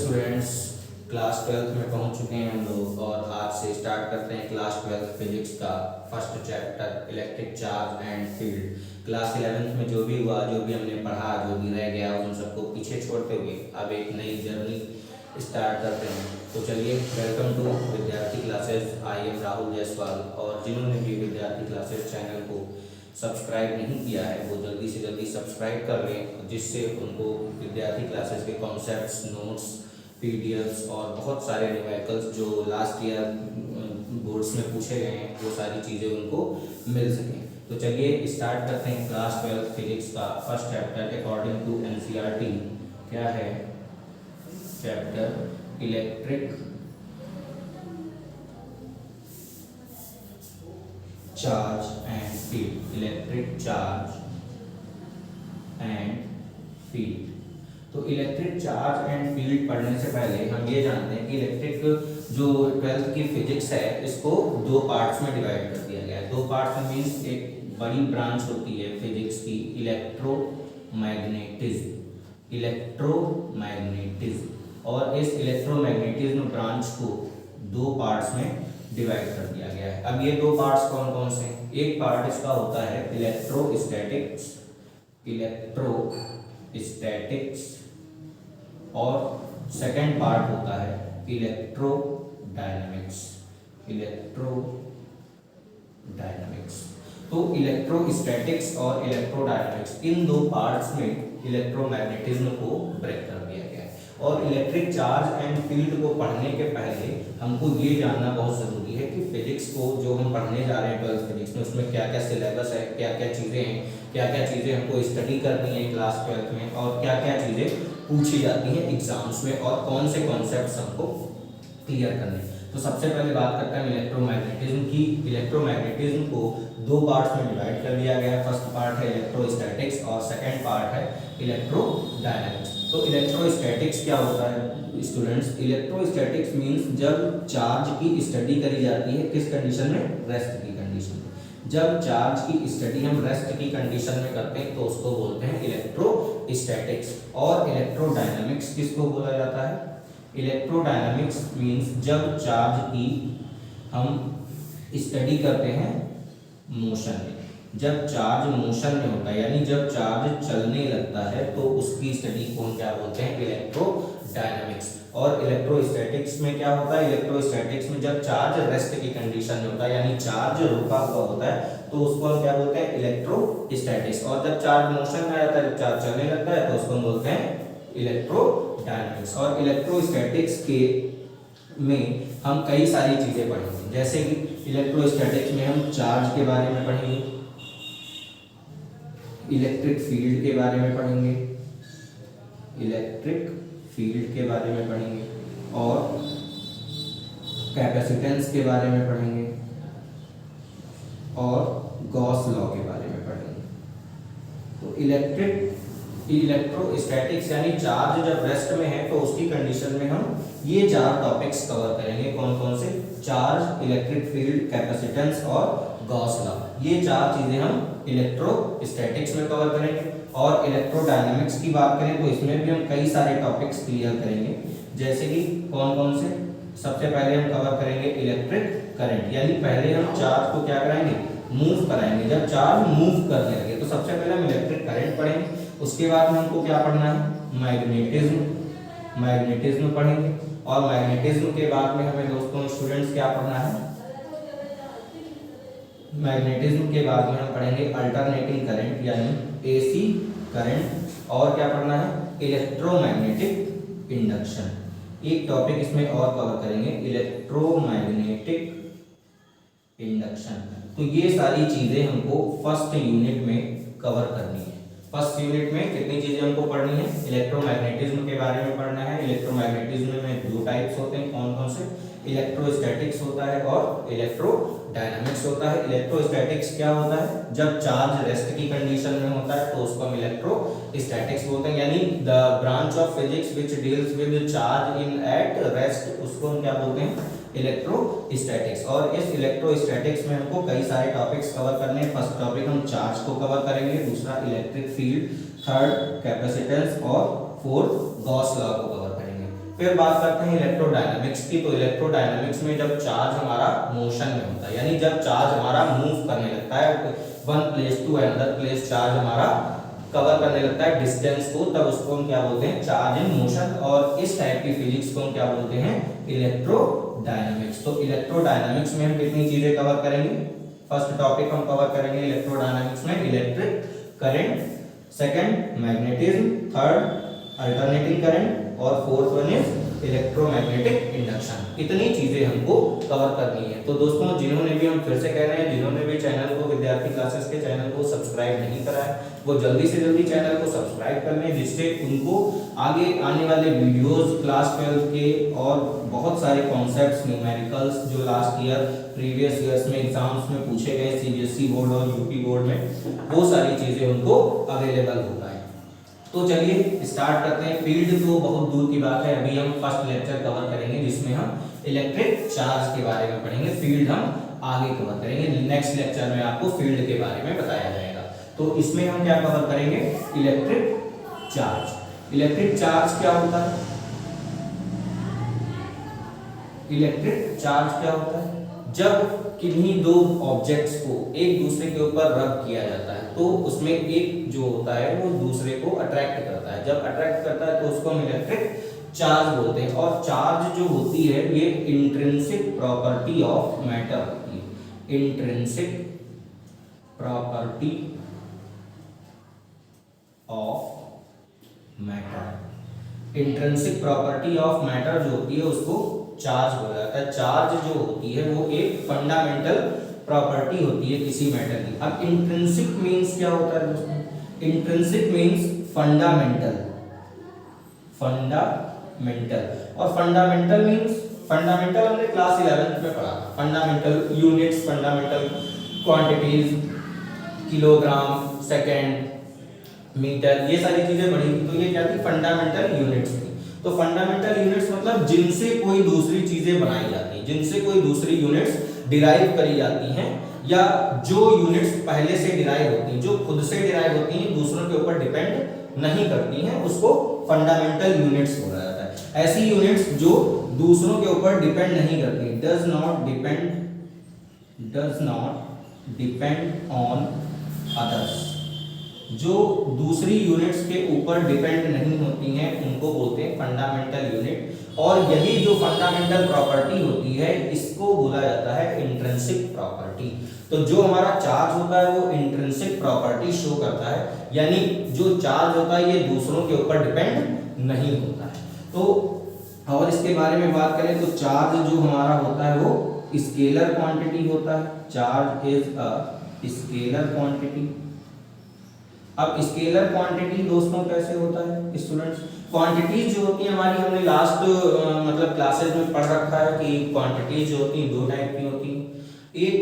Students, class 12th में पहुंच चुके हैं हम लोग और आज से स्टार्ट करते हैं क्लास 12th फिजिक्स का first chapter electric charge and field. Class 11th में जो भी हुआ, जो भी हमने पढ़ा, जो भी रह गया, उन सबको पीछे छोड़ते हुए अब एक नई जर्नी स्टार्ट करते हैं। तो चलिए, वेलकम टू विद्यार्थी classes. I am Rahul Jaiswal. और जिन्होंने भी विद्यार्थी क्लासेस चैनल को सब्सक्राइब नहीं किया है वो जल्दी से जल्दी सब्सक्राइब कर लें, जिससे उनको विद्यार्थी क्लासेस के कॉन्सेप्ट्स, नोट्स, पीडीएफ्स और बहुत सारे न्यूमेरिकल्स जो लास्ट ईयर बोर्ड्स में पूछे गए हैं वो सारी चीज़ें उनको मिल सकें। तो चलिए स्टार्ट करते हैं क्लास 12 फिजिक्स का first chapter according to NCERT. क्या है? Chapter electric charge and field. Electric charge and field. तो इलेक्ट्रिक चार्ज एंड फील्ड पढ़ने से पहले हम ये जानते हैं कि इलेक्ट्रिक जो 12th की फिजिक्स है इसको दो पार्ट्स में डिवाइड कर दिया गया है। दो पार्ट्स में मीन्स एक बड़ी ब्रांच होती है फिजिक्स की इलेक्ट्रोमैग्नेटिज्म। इलेक्ट्रोमैग्नेटिज्म, और इस इलेक्ट्रोमैग्नेटिज्म ब्रांच को दो पार्ट्स में डिवाइड कर दिया गया है। अब ये दो पार्ट्स कौन कौन से हैं? एक पार्ट इसका होता है इलेक्ट्रोस्टैटिक्स, इलेक्ट्रोस्टैटिक्स, और सेकंड पार्ट होता है इलेक्ट्रोडायनामिक्स, इलेक्ट्रोडायनामिक्स। तो इलेक्ट्रोस्टैटिक्स और इलेक्ट्रोडायनामिक्स, इन दो पार्ट्स में इलेक्ट्रोमैग्नेटिज्म को ब्रेक कर दिया गया है। और इलेक्ट्रिक चार्ज एंड फील्ड को पढ़ने के पहले हमको ये जानना बहुत ज़रूरी है कि फिजिक्स को जो हम पढ़ने जा रहे हैं 12th फिजिक्स में, उसमें क्या क्या सिलेबस है, क्या क्या चीज़ें हैं, क्या क्या चीज़ें हमको स्टडी करनी है क्लास 12th में, और क्या क्या चीज़ें पूछी जाती हैं एग्जाम्स में, और कौन से कॉन्सेप्ट्स हमको क्लियर करने हैं। तो सबसे पहले बात करते हैं इलेक्ट्रोमैग्नेटिज्म की। इलेक्ट्रोमैग्नेटिज्म को दो पार्ट्स में डिवाइड कर दिया गया है। फर्स्ट पार्ट है इलेक्ट्रोस्टैटिक्स और सेकंड पार्ट है इलेक्ट्रोडायनामिक्स। तो इलेक्ट्रोस्टैटिक्स क्या होता है स्टूडेंट्स? इलेक्ट्रोस्टैटिक्स मींस जब चार्ज की स्टडी करी जाती है किस कंडीशन में? रेस्ट की कंडीशन में। जब चार्ज की स्टडी हम रेस्ट की कंडीशन में करते हैं तो उसको बोलते हैं इलेक्ट्रोस्टैटिक्स। और इलेक्ट्रोडायनामिक्स किसको बोला जाता है? इलेक्ट्रोडायनामिक्स मींस जब चार्ज की हम स्टडी करते हैं मोशन में। जब चार्ज मोशन में होता है, यानी जब चार्ज चलने लगता है, तो उसकी स्टडी को हम क्या बोलते हैं? इलेक्ट्रोडायनामिक्स। और इलेक्ट्रोस्टैटिक्स में क्या होता है? इलेक्ट्रोस्टैटिक्स में जब चार्ज रेस्ट की कंडीशन में होता है, यानी चार्ज रुका हुआ होता है, तो उसको हम क्या बोलते हैं? इलेक्ट्रोस्टैटिक्स। और जब चार्ज मोशन में आता है, जब चार्ज चलने लगता है, तो उसको हम बोलते हैं इलेक्ट्रोडायनामिक्स। और इलेक्ट्रोस्टैटिक्स के में हम कई सारी चीजें पढ़ेंगे, जैसे कि इलेक्ट्रोस्टैटिक्स में हम चार्ज के बारे में पढ़ेंगे, इलेक्ट्रिक फील्ड के बारे में पढ़ेंगे, इलेक्ट्रिक फील्ड के बारे में पढ़ेंगे, और कैपेसिटेंस के बारे में पढ़ेंगे, और गॉस लॉ के बारे में पढ़ेंगे। तो इलेक्ट्रोस्टैटिक्स यानी चार्ज जब रेस्ट में है तो उसकी कंडीशन में हम ये चार टॉपिक्स कवर करेंगे। कौन कौन से? चार्ज, इलेक्ट्रिक फील्ड, कैपेसिटेंस और गॉस लॉ। ये चार चीजें हम इलेक्ट्रोस्टैटिक्स में कवर करेंगे। और इलेक्ट्रोडायनामिक्स की बात करें तो इसमें भी हम कई सारे टॉपिक्स क्लियर करेंगे, जैसे कि कौन कौन से? सबसे पहले हम कवर करेंगे इलेक्ट्रिक करंट, यानी पहले हम चार्ज को क्या कराएंगे? मूव कराएंगे। जब चार्ज मूव करने लगे तो सबसे पहले हम इलेक्ट्रिक करंट पढ़ेंगे। उसके बाद में हमको क्या पढ़ना है? मैग्नेटिज्म पढ़ेंगे। और मैग्नेटिज्म के बाद में हमें दोस्तों स्टूडेंट्स क्या पढ़ना है? मैग्नेटिज्म के बाद में हम पढ़ेंगे अल्टरनेटिंग करंट यानी एसी करंट। और क्या पढ़ना है? Electromagnetic induction. एक टॉपिक इसमें और कवर करेंगे, इलेक्ट्रोमैग्नेटिक इंडक्शन। तो ये सारी चीजें हमको फर्स्ट यूनिट में कवर करनी है। फर्स्ट यूनिट में कितनी चीजें हमको पढ़नी है? इलेक्ट्रोमैग्नेटिज्म के बारे में पढ़ना है। इलेक्ट्रोमैग्नेटिज्म में दो टाइप्स होते हैं, कौन कौन से? इलेक्ट्रोस्टैटिक्स होता है और इलेक्ट्रोडायनामिक्स होता है। इलेक्ट्रोस्टैटिक्स क्या होता है? जब चार्ज रेस्ट की कंडीशन में होता है तो उसको हम इलेक्ट्रोस्टैटिक्स बोलते हैं, यानी the branch of physics which deals with charge in at rest, उसको हम क्या बोलते हैं? इलेक्ट्रोस्टैटिक्स। और इस इलेक्ट्रोस्टैटिक्स में हमको कई सारे टॉपिक्स कवर करने हैं। फर्स्ट टॉपिक हम चार्ज को कवर करेंगे, दूसरा इलेक्ट्रिक फील्ड, थर्ड कैपेसिटेंस और फोर्थ गॉस लॉ को कवर करेंगे। फिर बात करते हैं इलेक्ट्रोडायनामिक्स की। तो इलेक्ट्रोडायनामिक्स में जब चार्ज हमारा मोशन में होता है, यानी जब चार्ज हमारा मूव करने लगता है one place to another place, charge हमारा कवर करने लगता है डिस्टेंस को, तब उसको हम क्या बोलते हैं, चार्ज इन मोशन। और इस टाइप की फिजिक्स को हम क्या बोलते हैं, इलेक्ट्रोडायनामिक्स। तो इलेक्ट्रोडायनामिक्स में हम कितनी चीजें कवर करेंगे, फर्स्ट टॉपिक हम कवर करेंगे इलेक्ट्रोडायनामिक्स में electric current, second magnetism, third alternating current और fourth one is electromagnetic induction. इतनी चीजें हमको कवर करनी है। तो दोस्तों जिन्होंने भी, हम फिर से कह रहे हैं, जिन्होंने भी चैनल को, विद्यार्थी क्लासेस के चैनल को सब्सक्राइब नहीं करा है, वो जल्दी से जल्दी चैनल को सब्सक्राइब कर लें, जिससे उनको आगे आने वाले वीडियोस, क्लास 12 के और बहुत सारे कॉन्सेप्ट्स, न्यूमेरिकल्स जो लास्ट ईयर प्रीवियस ईयर्स में एग्जाम्स में पूछे गए सीबीएसई बोर्ड और यूपी बोर्ड में, वो सारी चीजें उनको अवेलेबल हो पाए। तो चलिए स्टार्ट करते हैं। फील्ड तो बहुत दूर की बात है, अभी हम फर्स्ट लेक्चर कवर करेंगे जिसमें हम इलेक्ट्रिक चार्ज के बारे में पढ़ेंगे। फील्ड हम आगे कवर करेंगे, नेक्स्ट लेक्चर में आपको फील्ड के बारे में बताया जाएगा। तो इसमें हम क्या कवर करेंगे, इलेक्ट्रिक चार्ज। इलेक्ट्रिक चार्ज क्या होता है, इलेक्ट्रिक चार्ज क्या होता है, जब किन्हीं दो ऑब्जेक्ट्स को एक दूसरे के ऊपर रब किया जाता है तो उसमें एक जो होता है वो दूसरे को अट्रैक्ट करता है। जब अट्रैक्ट करता है तो उसको हम इलेक्ट्रिक चार्ज बोलते हैं। और चार्ज जो होती है ये इंट्रिंसिक प्रॉपर्टी ऑफ मैटर होती है, intrinsic property of matter. Intrinsic property of matter जो होती है उसको चार्ज बोला जाता है। चार्ज जो होती है वो एक फंडामेंटल प्रॉपर्टी होती है किसी मैटर की। अब इंट्रिंसिक मींस क्या होता है दोस्तों, इंट्रिंसिक मींस फंडामेंटल, फंडामेंटल। और फंडामेंटल मींस, फंडामेंटल हमने क्लास 11th में पढ़ा था। Fundamental units, fundamental quantities, kilogram, second, metre, ये सारी चीजें पढ़ी थी। तो ये क्या थी, फंडामेंटल यूनिट्स थी। तो फंडामेंटल यूनिट्स मतलब जिनसे कोई दूसरी चीजें बनाई जाती हैं, जिनसे कोई दूसरी यूनिट्स डिराइव करी जाती हैं, या जो यूनिट्स पहले से डिराइव होती हैं, जो खुद से डिराइव होती हैं, दूसरों के ऊपर डिपेंड नहीं करती हैं, उसको फंडामेंटल यूनिट्स बोला जाता है। ऐसी यूनिट्स जो दूसरों के ऊपर डिपेंड नहीं करती, does not depend on others, जो दूसरी यूनिट्स के ऊपर डिपेंड नहीं होती हैं, उनको बोलते हैं फंडामेंटल यूनिट। और यही जो फंडामेंटल प्रॉपर्टी होती है इसको बोला जाता है इंट्रिंसिक प्रॉपर्टी। तो जो हमारा चार्ज होता है वो इंट्रिंसिक प्रॉपर्टी शो करता है, यानी जो चार्ज होता है ये दूसरों के ऊपर डिपेंड नहीं होता है। तो और इसके बारे में बात करें तो चार्ज जो हमारा होता है वो स्केलर क्वांटिटी होता है। Charge is a scalar quantity. अब स्केलर क्वांटिटी दोस्तों कैसे होता है स्टूडेंट्स, क्वांटिटीज जो होती है हमारी, हमने लास्ट मतलब क्लासेस में पढ़ रखा है कि क्वांटिटीज जो होती हैं दो टाइप की होती हैं, एक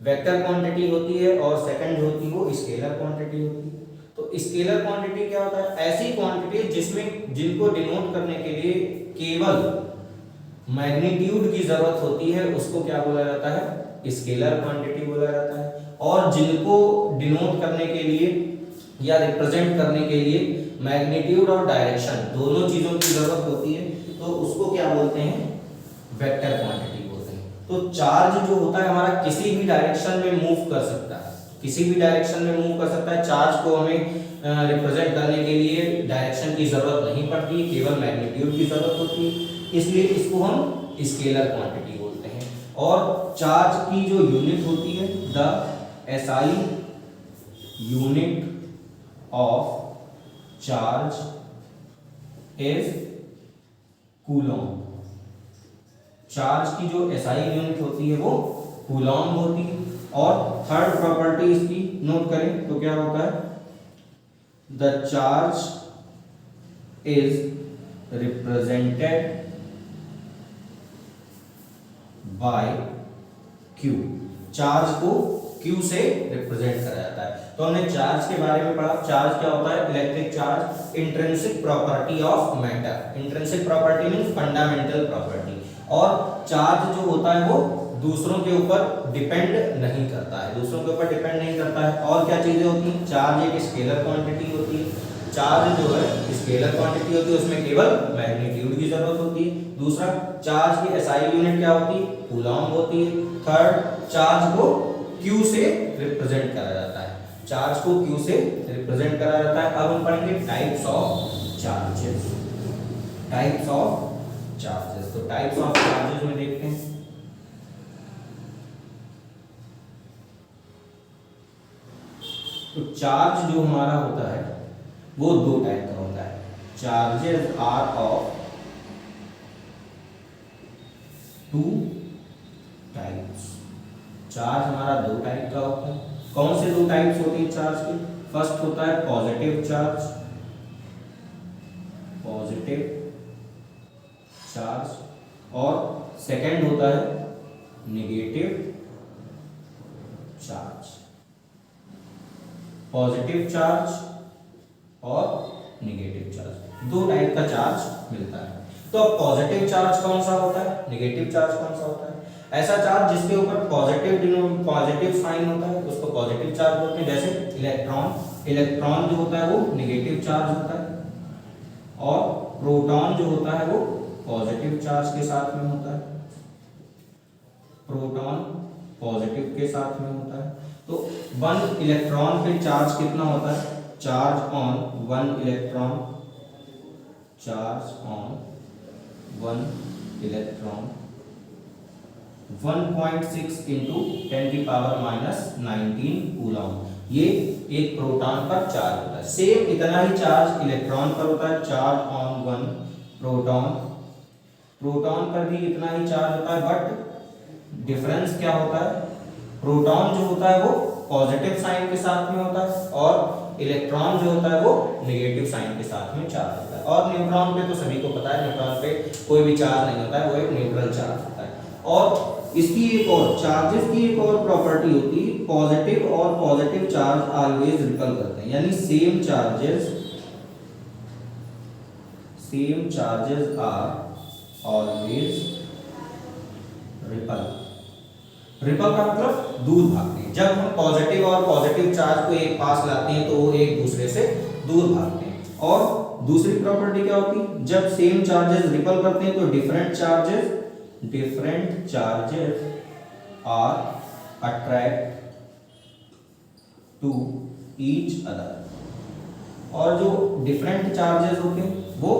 वेक्टर क्वांटिटी होती है और सेकंड जो होती है वो स्केलर क्वांटिटी होती है। तो स्केलर क्वांटिटी क्या होता है, ऐसी क्वांटिटी जिसमें, जिनको डिनोट करने के लिए केवल मैग्नीट्यूड की जरूरत होती है, उसको क्या बोला जाता है, स्केलर क्वांटिटी बोला जाता है। और जिनको डिनोट करने के लिए या रिप्रेजेंट करने के लिए मैग्नीट्यूड और डायरेक्शन दोनों चीजों की जरूरत होती है, तो उसको क्या बोलते हैं, वेक्टर क्वांटिटी बोलते हैं। तो चार्ज जो होता है हमारा किसी भी डायरेक्शन में मूव कर सकता है, किसी भी डायरेक्शन में मूव कर सकता है। चार्ज को हमें रिप्रेजेंट करने के लिए डायरेक्शन की जरूरत नहीं पड़ती, केवल मैग्नीट्यूड की जरूरत होती है, इसलिए इसको हम स्केलर क्वांटिटी बोलते हैं। और चार्ज की जो यूनिट होती है, the SI unit of charge is Coulomb. Charge की जो एसआई यूनिट होती है वो कूलॉम होती है। और थर्ड प्रॉपर्टी इसकी नोट करें तो क्या होता है, the charge is represented by Q. Charge को क्यू से रिप्रेजेंट करा जाता है। तो हमने चार्ज के बारे में पढ़ा। चार्ज क्या होता है, electric charge intrinsic property of matter. Intrinsic property means fundamental property. और चार्ज जो होता है वो दूसरों के ऊपर डिपेंड नहीं करता है, दूसरों के ऊपर डिपेंड नहीं करता है। और क्या चीजें होती हैं, चार्ज एक स्केलर क्वांटिटी होती है। चार्ज जो है स्केलर क्वांटिटी होती है, उसमें केवल मैग्नीट्यूड की जरूरत होती है। दूसरा, चार्ज की एसआई यूनिट क्या होती है, कूलॉम होती है। थर्ड, चार्ज को क्यू से रिप्रेजेंट करा जाता है, चार्ज को क्यू से रिप्रेजेंट करा जाता है। अब हम पढ़ेंगे types of charges, types of charges. तो टाइप्स ऑफ चार्जेस में देखते हैं। तो चार्ज जो हमारा होता है वो दो टाइप का होता है। Charges are of two types. Charge हमारा दो टाइप का होता है। कौन से दो टाइप्स होते हैं चार्ज के? फर्स्ट होता है पॉजिटिव चार्ज, पॉजिटिव चार्ज, और सेकंड होता है नेगेटिव चार्ज। पॉजिटिव चार्ज और नेगेटिव चार्ज, दो टाइप का चार्ज मिलता है। तो अब पॉजिटिव चार्ज कौन सा होता है, नेगेटिव चार्ज कौन सा होता है? ऐसा चार्ज जिसके ऊपर पॉजिटिव साइन होता है उसको पॉजिटिव चार्ज बोलते हैं। जैसे इलेक्ट्रॉन, इलेक्ट्रॉन जो होता है वो नेगेटिव चार्ज होता है, और प्रोटॉन जो होता है वो पॉजिटिव चार्ज के साथ में होता है। प्रोटॉन पॉजिटिव के साथ में होता है। तो 1 इलेक्ट्रॉन पे चार्ज कितना होता है? Charge on 1 electron, charge on 1 electron 1.6 into 10⁻⁻19 Coulomb. ये एक प्रोटॉन पर चार्ज होता है। सेम इतना ही चार्ज इलेक्ट्रॉन पर होता है, चार्ज ऑन 1 प्रोटॉन। प्रोटॉन पर भी इतना ही चार्ज होता है, बट डिफरेंस क्या होता है? प्रोटॉन जो होता है वो पॉजिटिव साइन के साथ में होता है, और इलेक्ट्रॉन जो होता है वो नेगेटिव साइन के साथ में चार्ज होता है। और न्यूट्रॉन पे तो सभी को पता है, न्यूट्रॉन पे कोई भी चार्ज नहीं होता है, वो एक न्यूट्रल चार्ज होता है। और इसकी एक और चार्जेस की एक और प्रॉपर्टी होती है, पॉजिटिव और पॉजिटिव चार्ज ऑलवेज रिपल करते हैं। यानी same charges are always repel. Repel का मतलब दूर भागते हैं। जब हम पॉजिटिव और पॉजिटिव चार्ज को एक पास लाते हैं तो वो एक दूसरे से दूर भागते हैं। और दूसरी प्रॉपर्टी क्या होती है? जब सेम चार्जेस रिपल करते हैं तो different charges are attract to each other. और जो डिफरेंट चार्जेस होते हैं वो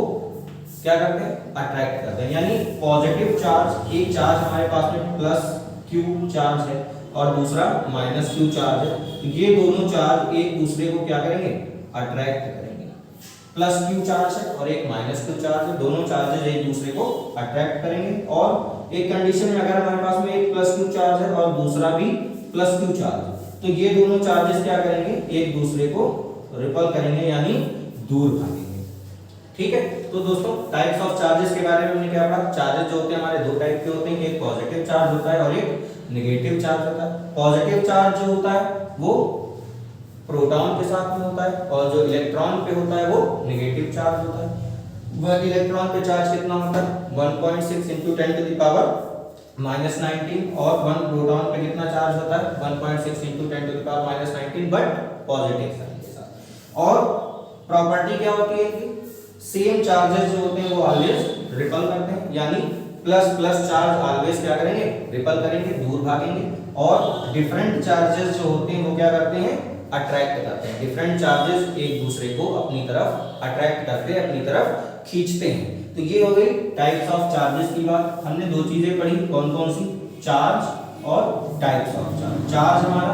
क्या करते हैं? अट्रैक्ट करते हैं। यानी पॉजिटिव चार्ज, एक चार्ज हमारे पास में प्लस क्यू चार्ज है और दूसरा माइनस क्यू चार्ज है, तो ये दोनों चार्ज एक दूसरे को क्या करेंगे? अट्रैक्ट करेंगे। प्लस क्यू चार्ज है और एक माइनस क्यू चार्ज है, दोनों चार्जेस एक दूसरे को अट्रैक्ट करेंगे। और एक कंडीशन में अगर हमारे पास में एक प्लस क्यू चार्ज है और दूसरा भी प्लस क्यू चार्ज है, तो ये दोनों चार्जेस क्या करेंगे? एक दूसरे को रिपल करेंगे, यानी दूर भागेंगे। ठीक है, तो दोस्तों टाइप्स ऑफ चार्जेस के बारे में हमने क्या पढ़ा? चार्जेस जो होते हैं हमारे दो टाइप के होते हैं, एक पॉजिटिव चार्ज होता है और एक नेगेटिव चार्ज होता है। पॉजिटिव चार्ज जो होता है वो प्रोटॉन के साथ में होता है, और जो इलेक्ट्रॉन पे होता है वो नेगेटिव चार्ज होता है। वह इलेक्ट्रॉन पे चार्ज कितना होता है? 1.6 इंटू 10⁻⁻19, और 1 प्रोटॉन पे कितना चार्ज होता है? 1.6 इंटू 10⁻⁻19, बट पॉजिटिव साइन के साथ। और प्रॉपर्टी क्या होती है कि सेम चार्जेस जो होते हैं वो ऑलवेज रिपल करते हैं, यानी प्लस प्लस चार्ज ऑलवेज क्या करेंगे? रिपल करेंगे, दूर भागेंगे। और डिफरेंट चार्जेस जो होते हैं वो क्या करते हैं? अट्रैक्ट करते हैं। डिफरेंट चार्जेस एक दूसरे को अपनी तरफ अट्रैक्ट करते हैं, अपनी तरफ खींचते हैं। तो ये हो गई टाइप्स ऑफ चार्जेस की बात। हमने दो चीजें पढ़ी, कौन कौन सी? चार्ज और टाइप्स ऑफ चार्ज। चार्ज हमारा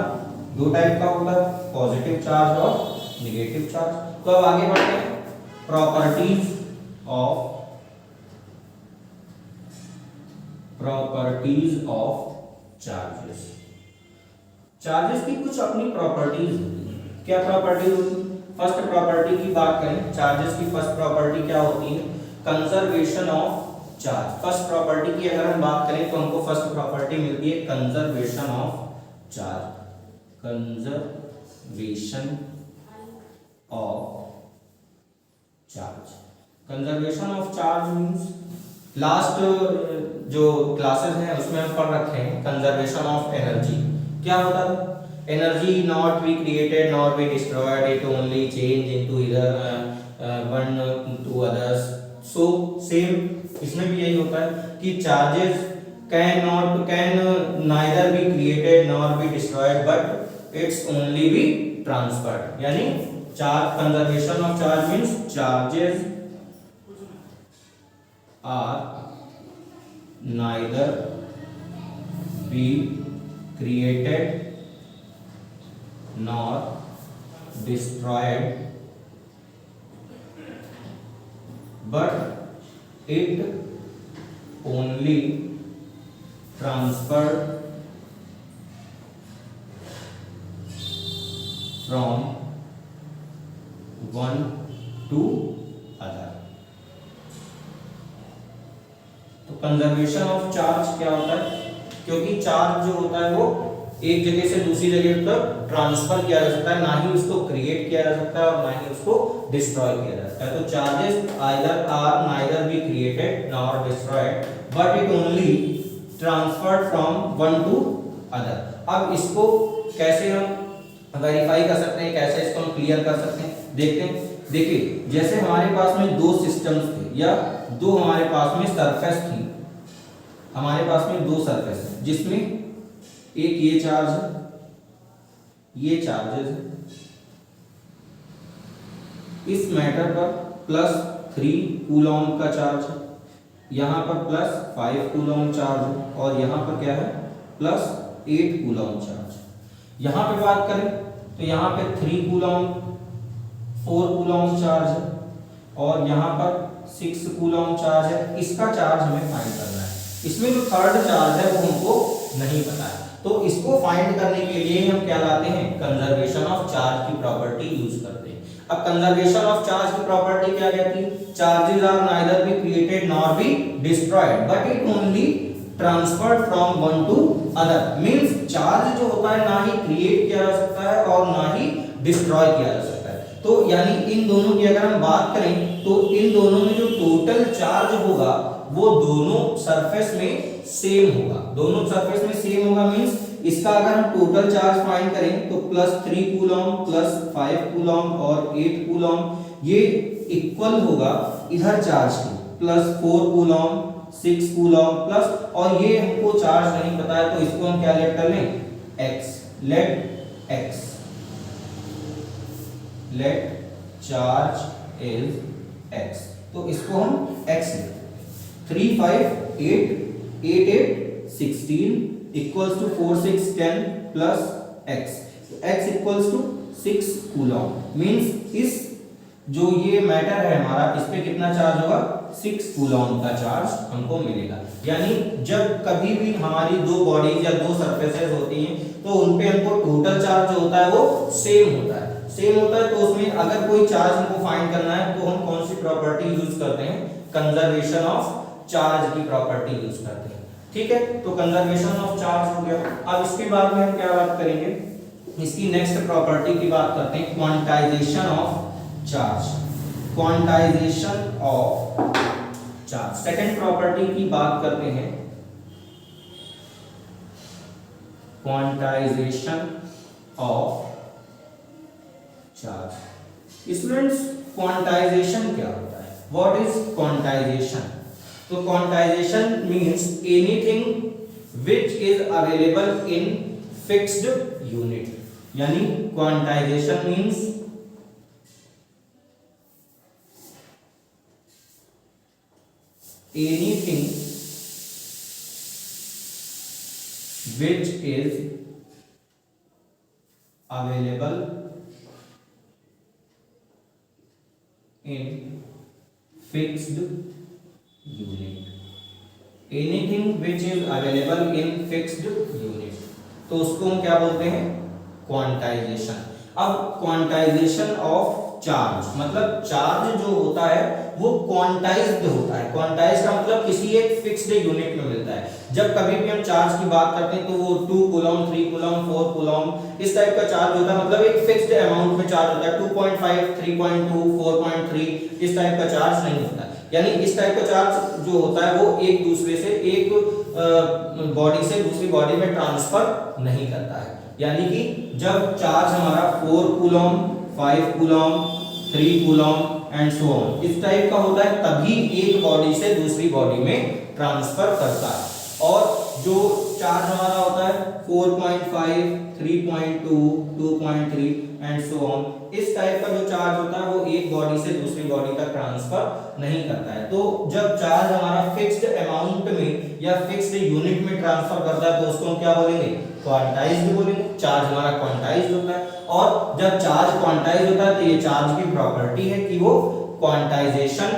दो टाइप का होता है, पॉजिटिव चार्ज और नेगेटिव चार्ज। तो अब आगे बढ़ते हैं, प्रॉपर्टीज ऑफ चार्जेस। चार्जेस की कुछ अपनी प्रॉपर्टीज होती हैं। क्या प्रॉपर्टीज होती है? फर्स्ट प्रॉपर्टी की बात करें, चार्जेस की फर्स्ट प्रॉपर्टी क्या होती है? Conservation of charge. First property की अगर हम बात करें तो हमको फर्स्ट प्रॉपर्टी मिलती है conservation of charge. Conservation of charge. Conservation of charge means last जो क्लासेस हैं उसमें हम पढ़ रखे हैं कंजर्वेशन ऑफ एनर्जी। क्या होता था? energy not be created nor be destroyed, it only change into either one to others. So same इसमें भी यही होता है कि charges can neither be created nor be destroyed but it's only be transferred. यानी charge conservation of charge means charges are neither be created nor destroyed but it only transferred from one to other. तो conservation of charge क्या होता है? क्योंकि charge जो होता है वो एक जगह से दूसरी जगह तक ट्रांसफर किया जा सकता है, ना ही उसको क्रिएट किया जा सकता है और ना ही उसको डिस्ट्रॉय किया जा सकता है। तो charges either are neither be created nor destroyed but it only transferred from one to other. अब इसको कैसे हम वेरीफाई कर सकते हैं, कैसे इसको हम क्लियर कर सकते हैं, देखते हैं। देखिए जैसे हमारे पास में दो सिस्टम्स थे या दो हमारे पास में सरफेस थी, हमारे पास में दो सरफेस है जिसमें एक ये चार्ज है, ये चार्जेस है। इस मैटर पर +3 कूलॉम का चार्ज है, यहां पर +5 कूलॉम चार्ज है और यहां पर क्या है +8 कूलॉम चार्ज। यहां पे बात करें तो यहां पे 3 कूलॉम 4 कूलॉम चार्ज है और यहां पर 6 कूलॉम चार्ज है। इसका चार्ज हमें फाइंड करना है। इसमें जो थर्ड चार्ज है वो हमको नहीं पता है, तो इसको फाइंड करने के लिए हम क्या लाते हैं, कंजर्वेशन ऑफ चार्ज की प्रॉपर्टी यूज करते हैं। अब कंजर्वेशन ऑफ चार्ज की प्रॉपर्टी क्या कहती है? Charges are neither be created nor be destroyed but it only transferred from one to other. Means charge जो होता है ना ही क्रिएट किया जा सकता है और ना ही डिस्ट्रॉय किया जा सकता है। तो यानी इन दोनों की अगर हम बात करें तो इन दोनों में जो टोटल चार्ज होगा वो दोनों सरफेस में सेम होगा, दोनों सरफेस में सेम होगा। मींस इसका अगर हम टोटल चार्ज फाइंड करें तो +3 कूलॉम +5 कूलॉम और 8 कूलॉम ये इक्वल होगा इधर चार्ज के +4 कूलॉम 6 कूलॉम प्लस, और ये हमको चार्ज नहीं पता है तो इसको हम क्या लेट कर लें, x। Let charge is x, तो इसको हम x लेते हैं। 3 5 8 8 8 16 इक्वल्स टू 4 6 10 प्लस x, x equals to 6 coulomb. Means इस जो ये मैटर है हमारा इस पे कितना चार्ज होगा, 6 कूलॉम का चार्ज हमको मिलेगा। यानी जब कभी भी हमारी दो बॉडीज या दो सरफेसेस होती हैं तो उन पे हमको टोटल चार्ज जो होता है वो सेम होता है, तो उसमें अगर कोई चार्ज हमको फाइंड करना है तो हम कौन सी प्रॉपर्टी यूज करते हैं, कंजर्वेशन ऑफ चार्ज की प्रॉपर्टी यूज करते हैं। ठीक है, तो कंजर्वेशन ऑफ चार्ज हो गया। अब इसके बाद में हम क्या बात करेंगे, इसकी नेक्स्ट प्रॉपर्टी की बात करते हैं, quantization of charge. Quantization of charge second property की बात करते हैं, quantization of charge. Students quantization क्या होता है, व्हाट इज क्वांटाइजेशन? तो quantization means anything which is available in fixed unit. यानी quantization means anything which is available in fixed unit, anything which is available in fixed unit, तो उसको हम क्या बोलते हैं, क्वांटाइजेशन। अब क्वांटाइजेशन ऑफ चार्ज मतलब चार्ज जो होता है वो क्वांटाइज्ड होता है। क्वांटाइज्ड का मतलब किसी एक फिक्स्ड यूनिट में मिलता है। जब कभी भी हम चार्ज की बात करते हैं तो वो 2 कूलॉम 3 कूलॉम 4 कूलॉम इस टाइप का चार्ज होता है, मतलब एक फिक्स्ड अमाउंट में चार्ज होता है। 2.5 3.2 4.3 इस टाइप का चार्ज नहीं होता। यानी इस टाइप का चार्ज जो होता है वो एक दूसरे से एक बॉडी से दूसरी बॉडी में ट्रांसफर नहीं करता है। यानी कि जब चार्ज हमारा 4 coulomb, 5 coulomb, 3 coulomb and so on इस टाइप का होता है, तभी एक बॉडी से दूसरी बॉडी में ट्रांसफर करता है। और जो चार्ज हमारा होता है 4.5, 3.2, 2.3 एंड सो ऑन, इस टाइप का जो चार्ज होता है वो एक बॉडी से दूसरी बॉडी तक ट्रांसफर नहीं करता है। तो जब चार्ज हमारा फिक्स्ड अमाउंट में या फिक्स्ड यूनिट में ट्रांसफर करता है तो उसको हम क्या बोलेंगे? क्वांटाइज्ड बोलेंगे। चार्ज हमारा क्वांटाइज्ड होता है, और जब चार्ज क्वांटाइज्ड होता है तो ये चार्ज की प्रॉपर्टी है कि वो क्वांटाइजेशन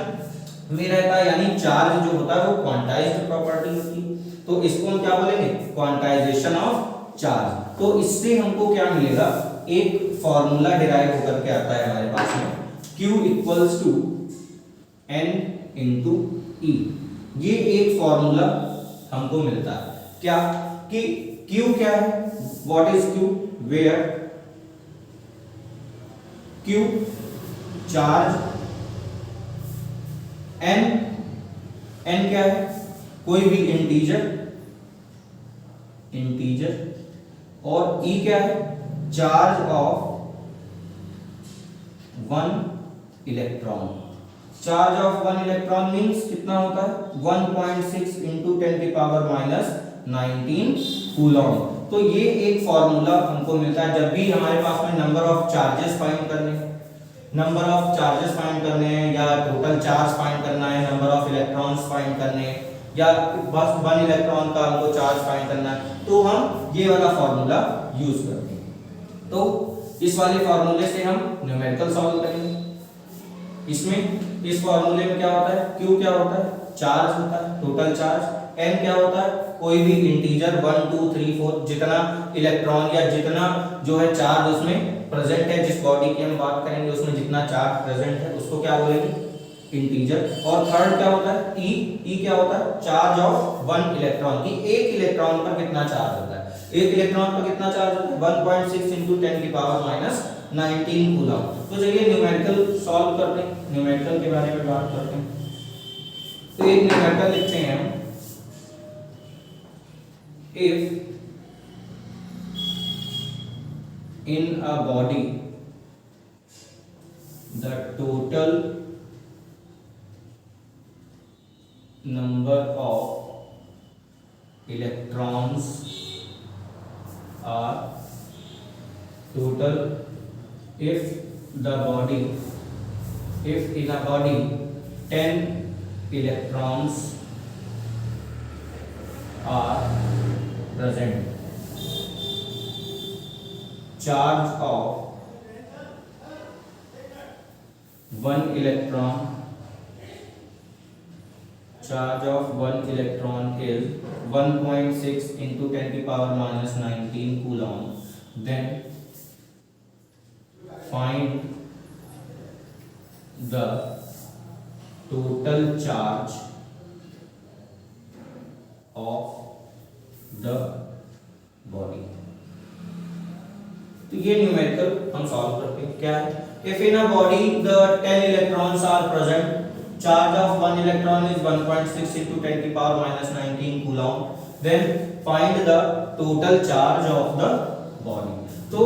में रहता है, यानी चार्ज जो होता है वो क्वांटाइज्ड प्रॉपर्टी होती है। तो इसको हम क्या बोलेंगे? Quantization of charge. तो इससे हमको क्या मिलेगा? एक फॉर्मूला डिराइव होकर के आता है हमारे पास में, Q equals to N into E। ये एक फॉर्मूला हमको मिलता है क्या कि Q क्या है? What is Q? Where Q charge, N क्या है? कोई भी इंटीजर, और E क्या है? Charge of 1 electron. Charge of 1 electron means कितना होता है? 1.6 इंटू 10 की पावर माइनस 19 कूलम। तो ये एक फॉर्मूला हमको मिलता है जब भी हमारे पास में नंबर ऑफ चार्जेस फाइंड करने हैं, या टोटल चार्ज फाइंड करना है, नंबर ऑफ इलेक्ट्रॉन्स फाइंड करने हैं, या बस 1 इलेक्ट्रॉन का हमको चार्ज फाइंड करना है, तो हम ये वाला फॉर्मूला यूज करते हैं। तो इस वाले फॉर्मूले से हम न्यूमेरिकल सॉल्व करेंगे। इसमें इस फॉर्मूले में क्या होता है? Q क्या होता है? चार्ज होता है, टोटल चार्ज। N क्या होता है? कोई भी इंटीजर 1, 2, 3, 4 जितना इलेक्ट्रॉन या जितना जो है चार्ज उसमें प्रेजेंट है, जिस बॉडी की हम बात करेंगे उसमें जितना चार्ज प्रेजेंट है उसको क्या बोलेंगे? इंटीजर। और थर्ड क्या होता है? E क्या होता है? चार्ज ऑफ 1 इलेक्ट्रॉन की एक इलेक्ट्रॉन पर कितना चार्ज होता है? एक इलेक्ट्रॉन पर कितना चार्ज होता है? 1.6 इंटू 10 की पावर माइनस 19 कूलम। तो चलिए न्यूमेरिकल सॉल्व करते हैं, न्यूमेरिकल के बारे में बात करते हैं। तो एक न्यूमेरिकल लिखते हैं हम, if in a body the total number of electrons are total if in a body 10 electrons are present, charge of 1 electron is 1.6 into 10 की power minus 19 coulomb. Then find the total charge of the body. तो ये numerical हम solve करते हैं। क्या है? If in a body the 10 electrons are present, charge of 1 electron is 1.6 into 10 की power minus 19 coulomb, then find the total charge of the body. तो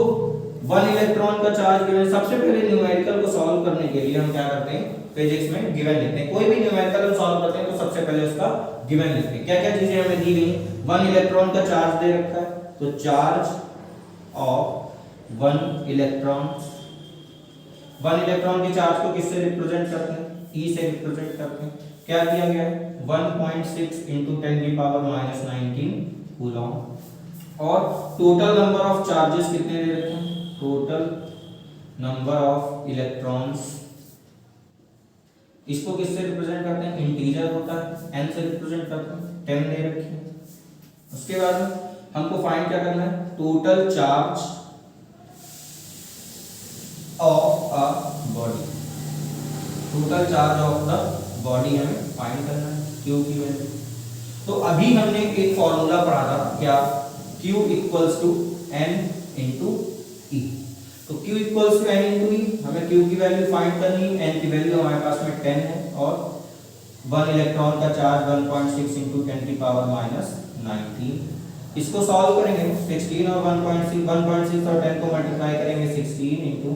1 electron का चार्ज गिवन। सबसे पहले न्यूमेरिकल को सॉल्व करने के लिए हम क्या करते हैं? फिजिक्स में गिवन लिखते हैं। कोई भी न्यूमेरिकल हम सॉल्व करते हैं तो सबसे पहले उसका गिवन लिखते हैं। क्या क्या चीजें हमें दी गई? 1 इलेक्ट्रॉन का चार्ज दे रखा है, तो चार्ज ऑफ 1 इलेक्ट्रॉन के चार्ज को किससे रिप्रेजेंट करते हैं? E से रिप्रेजेंट करते हैं। क्या दिया गया है? 1.6 into 10 की पावर माइनस 19 कूलम। और टोटल नंबर ऑफ चार्जेस कितने दे रखे हैं? टोटल नंबर ऑफ इलेक्ट्रॉन्स, इसको किससे रिप्रेजेंट करते हैं? इंटीजर होता है, n से रिप्रेजेंट करते हैं, 10 दे रखे हैं। उसके बाद हमको फाइंड क्या करना है? Total charge of a body, total charge of the body हमें फाइंड करना है, Q की वैल्यू। तो अभी हमने एक फॉर्मूला पढ़ा था, क्या? Q equals to N into E। तो Q equals to N into E, हमें Q की वैल्यू फाइंड करनी है। N की वैल्यू हमारे पास में 10 है, और 1 इलेक्ट्रॉन का चार्ज 1.6 इंटू 10 की पावर माइनस 19। इसको सॉल्व करेंगे 16 और 1.6 और 10 को मल्टीप्लाई करेंगे 16 इंटू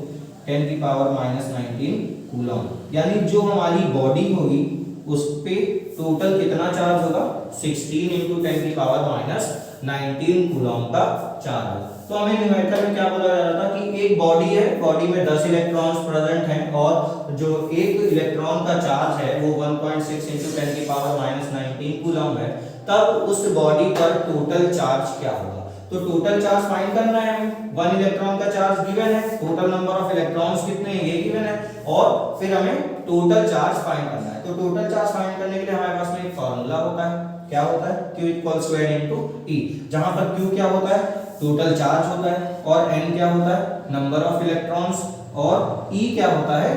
10 की पावर माइनस 19 कूलम। यानी जो हमारी बॉडी होगी उस पे टोटल कितना चार्ज होगा 16 इंटू 10 की पावर माइनस 19 कूलम का चार्ज होगा। तो हमें न्यूमेरिकल में क्या बोला जा रहा था कि एक बॉडी है, बॉडी में 10 इलेक्ट्रॉन्स प्रेजेंट हैं और जो एक इलेक्ट्रॉन का चार्ज है वो 1.6 इंटू 10 की पावर माइनस 19 कूलम है, तब उस बॉडी पर टोटल चार्ज क्या होगा। तो टोटल चार्ज फाइंड करना है हमें। 1 इलेक्ट्रॉन का चार्ज गिवन है, टोटल नंबर ऑफ इलेक्ट्रॉन्स कितने हैं ये गिवन है, और फिर हमें टोटल चार्ज फाइंड करना है। तो टोटल चार्ज फाइंड करने के लिए हमारे पास में एक फार्मूला होता है, क्या होता है, Q equals to N into E, जहां पर Q क्या होता है, टोटल चार्ज होता है, और N क्या होता है, नंबर ऑफ इलेक्ट्रॉन्स, और E क्या होता है,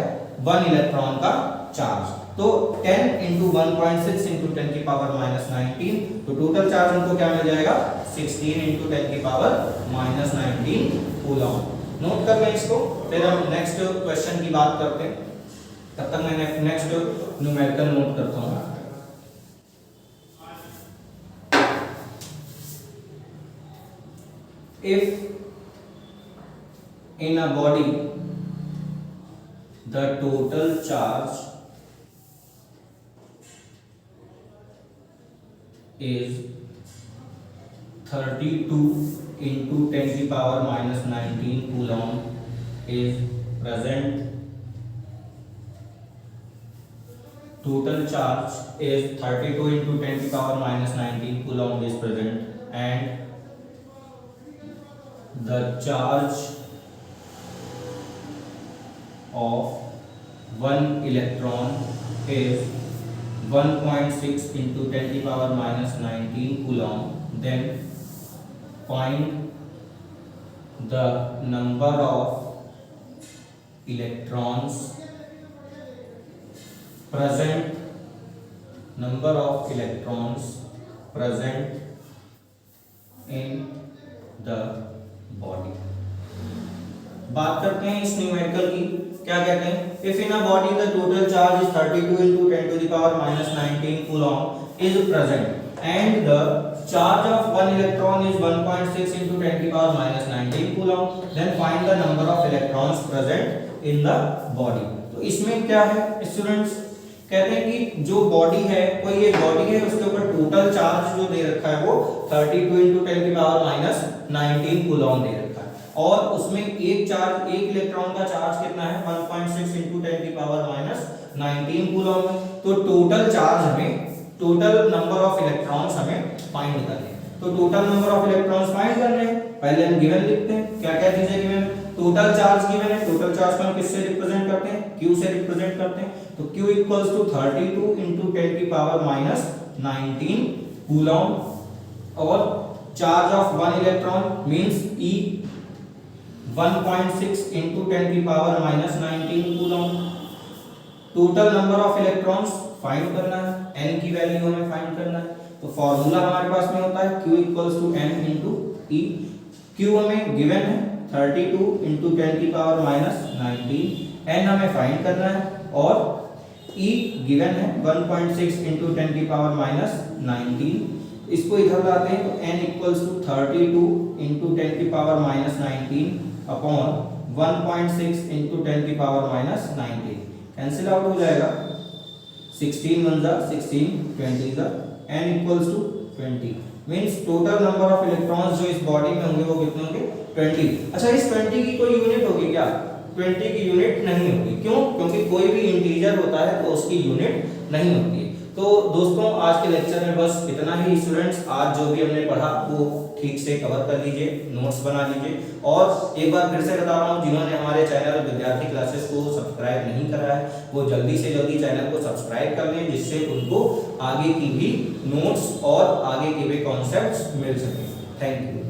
1 इलेक्ट्रॉन का चार्ज। तो 10 इंटू 1.6 इंटू 10 की पावर माइनस 19, तो टोटल चार्ज हमको क्या मिल जाएगा 16 इंटू 10 की पावर माइनस 19 कूलम। नोट कर लें इसको, फिर हम नेक्स्ट क्वेश्चन की बात करते हैं। तब तक मैं नेक्स्ट न्यूमेरिकल नोट करता हूँ। If in a body the total charge is 32 into 10 की power minus 19 coulomb is present, total charge is 32 into 10 की power minus 19 coulomb is present, and the charge of 1 electron is 1.6 into 10 की power minus 19 coulomb, then find the number of electrons present, number of electrons present in the body. बात करते हैं इस numerical की, क्या कहते हैं, if in a body the total charge is 32 into 10 to the power minus 19 coulomb is present and the charge of 1 electron is 1.6 into 10 to the power minus 19 coulomb, then find the number of electrons present in the body। तो इसमें क्या है students, कहते हैं कि जो body है, कोई एक बॉडी है, उसके ऊपर टोटल चार्ज जो दे रखा है वो 32 into 10 की पावर माइनस 19 कूलम दे रखा है, और उसमें एक चार्ज, एक इलेक्ट्रॉन का चार्ज कितना है 1.6 into 10 की पावर माइनस 19 कूलम है। तो टोटल चार्ज हमें, टोटल नंबर ऑफ इलेक्ट्रॉन्स हमें फाइंड करने हैं। तो total number of electrons find करने हैं, पहले हम गिवन लिखते हैं, क्या क्या चीजें गिवन, टोटल चार्ज गिवन है, टोटल चार्ज को हम किससे रिप्रेजेंट करते हैं, Q से रिप्रेजेंट करते हैं। तो Q इक्वल्स टू 32 into 10 की पावर माइनस 19 कूलम, और charge of 1 electron means E 1.6 into 10 की power minus 19 coulomb. Total number of electrons find करना है, N की वैल्यू हमें फाइंड करना है। तो फॉर्मूला हमारे पास में होता है Q equals to N into E। Q हमें गिवन है 32 into 10 की पावर माइनस 19, N हमें फाइंड करना है, और E गिवन है 1.6 into 10 की पावर माइनस 19। इसको इधर लाते हैं तो N इक्वल्स टू 32 into 10 की पावर माइनस 19 अपॉन 1.6 into 10 की पावर माइनस 19, कैंसिल आउट हो जाएगा, 16 1 जा 16, 20 जा, N equals to 20। Means total number of electrons जो इस बॉडी में होंगे वो कितने होंगे 20। अच्छा, इस 20 की कोई यूनिट होगी क्या, 20 की यूनिट नहीं होगी, क्यों, क्योंकि कोई भी इंटीजर होता है तो उसकी यूनिट नहीं होती है। तो दोस्तों आज के लेक्चर में बस इतना ही स्टूडेंट्स, आज जो भी हमने पढ़ा वो ठीक से कवर कर लीजिए, नोट्स बना लीजिए, और एक बार फिर से बता रहा हूँ, जिन्होंने हमारे चैनल विद्यार्थी क्लासेस को सब्सक्राइब नहीं करा है वो जल्दी से जल्दी चैनल को सब्सक्राइब कर लें, जिससे उनको आगे की भी नोट्स और आगे के भी कॉन्सेप्ट्स मिल सकें। Thank you.